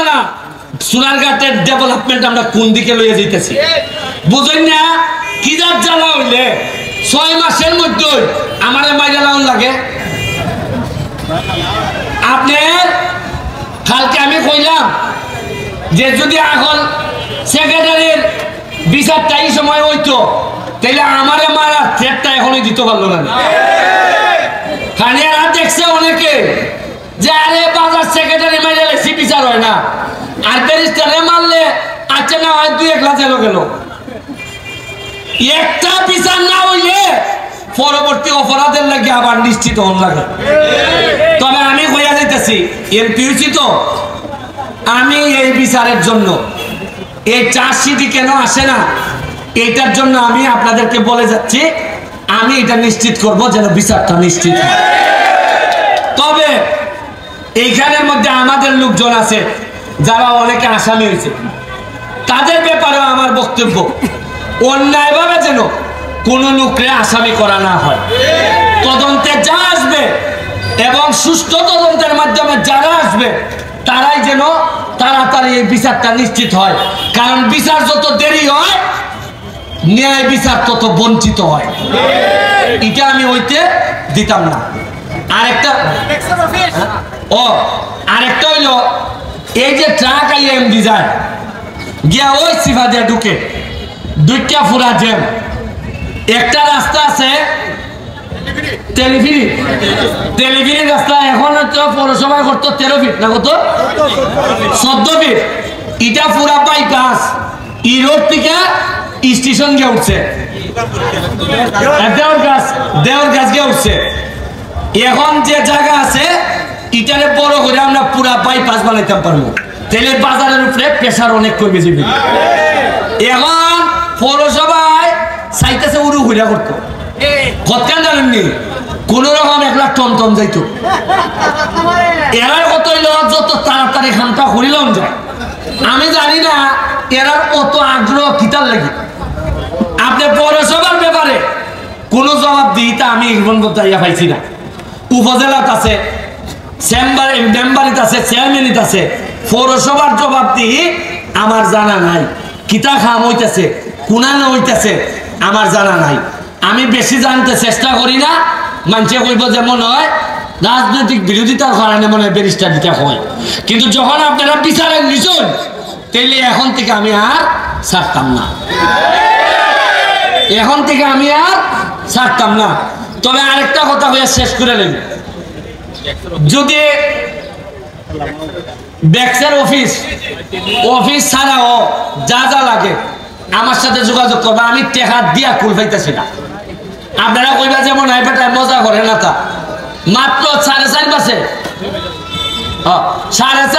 না সোনারঘাটের ডেভেলপমেন্ট আমরা কোন দিকে লইয়া যাইতেছি বুঝেন না কি জাত জ্বালা হইলে 6 মাসের মধ্যে আমার মাইরা লাউন লাগে আপনার কালকে আমি কইলাম যে যদি এখন সেক্রেটারির বিচারটাই সময় হইতো তাহলে আমারে মারা থ্রেটটা এখনই দিতে পারলো না খানিয়ারা দেখছে অনেকে যে আরে বাজার সেক্রেটারি মাইরা লেছি বিচার হয় না আর ব্যারিস্টারে মারলে আচ্ছা না হয় 2-1 লাখ গেল একটা বিচার না হইলে পরবর্তী অপরাধের লাগে আবার নিশ্চিত হন লাগে তবে আমি কইয়া যাইতেছি এমপি হইছি তো আমি এই বিচারের জন্য এই চার্জশিটই কেন আসে না এটার জন্য আমি আপনাদেরকে বলে যাচ্ছি আমি এটা নিশ্চিত করব যেন বিচারটা নিশ্চিত হয় তবে এইখানের মধ্যে আমাদের লোকজন আছে যারা অনেকে আসামি হয়েছে তাদের ব্যাপারেও আমার বক্তব্য অন্যায়ভাবে যেন কোনো লোককে আসামি করা না হয় তদন্তে যা আসবে এবং সুষ্ঠু তদন্তের মাধ্যমে যারা আসবে তারাই যেন তাড়াতাড়ি এই বিচারটা নিশ্চিত হয় কারণ বিচার যত দেরি হয় ন্যায় বিচার তত বঞ্চিত হয় এটা আমি হইতে দিতাম না আরেকটা হইল এই যে ট্রাক আইএমডি যায় গিয়া ওই সিফা দিয়ে ঢুকে 2টা পুরা জ্যাম একটা রাস্তা আছে টেলিফিরি রাস্তা এখন পৌরসভায় করতো 13 ফিট না কত 14 ফিট এটা পুরা বাইপাস ই রোড থেকে স্টেশন গিয়ে উঠছে দেওয়ার গাছ গিয়ে উঠছে এখন যে জায়গা আছে এটারে বড় করে আমরা পুরা বাইপাস বানাইতে পারবো তাহলে বাজারের উপরে প্রেসার অনেক কমে যাবে এখন পৌরসভায় চাইতেছে উড়ু ঘুরা করতো কতক্ষণ জানেননি কোন রকম 1 লাখ টন যাইতো এরার কত হইল যত তাড়াতাড়ি খামটা করিলাম যায় আমি জানি না এরার কত আগ্রহ কিতার লাগে আপনি পৌরসভার ব্যাপারে কোন জবাব দিইতা আমি এখন বলতে পাইছি না উপজেলাত আছে মেম্বারিত আছে চেয়ারম্যানিত আছে পৌরসভার জবাব দিই আমার জানা নাই কিতা খাম হইতেছে কোনানো হইতেছে আমার জানা নাই আমি বেশি জানতে চেষ্টা করি না মানুষে কইব যে মনে হয় রাজনৈতিক বিরোধিতার কারণে মনে হয় ব্যারিস্টার দিতে হয় কিন্তু যখন আপনারা বিচারের নিচন তাইলে এখন থেকে আমি আর ছাড়তাম না তবে আরেকটা কথা হইয়া শেষ করে নেব যদি ব্যাক্সের অফিস ছাড়াও যা যা লাগে আমার সাথে যোগাযোগ করবা আমি টেকা দিয়া কুল পাইতেছি না আপনারা কইবা যেমন হয় বেটায় মজা করে না তা মাত্র 4.5 মাসে 4.5